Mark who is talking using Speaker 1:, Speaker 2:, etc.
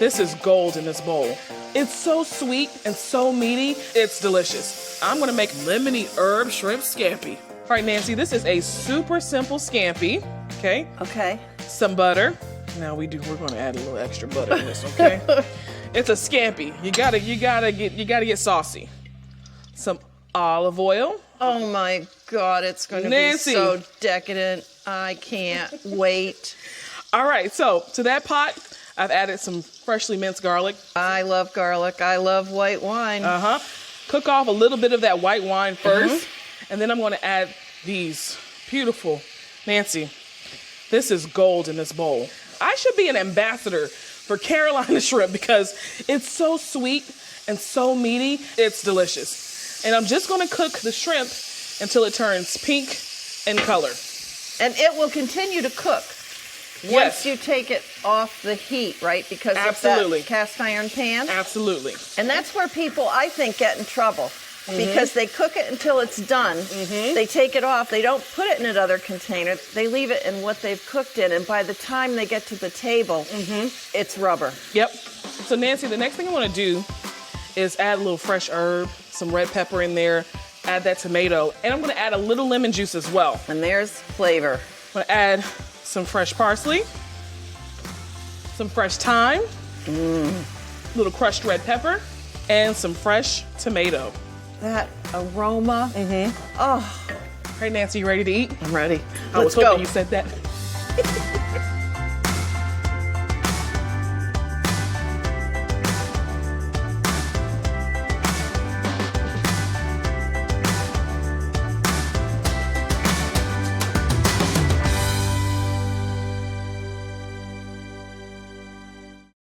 Speaker 1: This is gold in this bowl. It's so sweet and so meaty, it's delicious. I'm gonna make lemony herb shrimp scampi. All right, Nancy, this is a super simple scampi, okay?
Speaker 2: Okay.
Speaker 1: Some butter. Now we're gonna add a little extra butter in this, okay? It's a scampi. You gotta get saucy. Some olive oil.
Speaker 2: Oh my God, it's going to be so decadent. I can't wait.
Speaker 1: All right, so to that pot, I've added some freshly minced garlic.
Speaker 2: I love garlic. I love white wine.
Speaker 1: Cook off a little bit of that white wine first, and then I'm gonna add these beautiful, Nancy, this is gold in this bowl. I should be an ambassador for Carolina shrimp because it's so sweet and so meaty, it's delicious. And I'm just gonna cook the shrimp until it turns pink in color.
Speaker 2: And it will continue to cook once you take it off the heat, right? Because of that cast iron pan.
Speaker 1: Absolutely.
Speaker 2: And that's where people, I think, get in trouble. Because they cook it until it's done. They take it off. They don't put it in another container. They leave it in what they've cooked in. And by the time they get to the table, it's rubber.
Speaker 1: Yep. So Nancy, the next thing I want to do is add a little fresh herb, some red pepper in there, add that tomato, and I'm gonna add a little lemon juice as well.
Speaker 2: And there's flavor.
Speaker 1: I'm gonna add some fresh parsley, some fresh thyme, little crushed red pepper, and some fresh tomato.
Speaker 2: That aroma. Oh.
Speaker 1: Hey Nancy, you ready to eat?
Speaker 2: I'm ready.
Speaker 1: I was hoping you said that.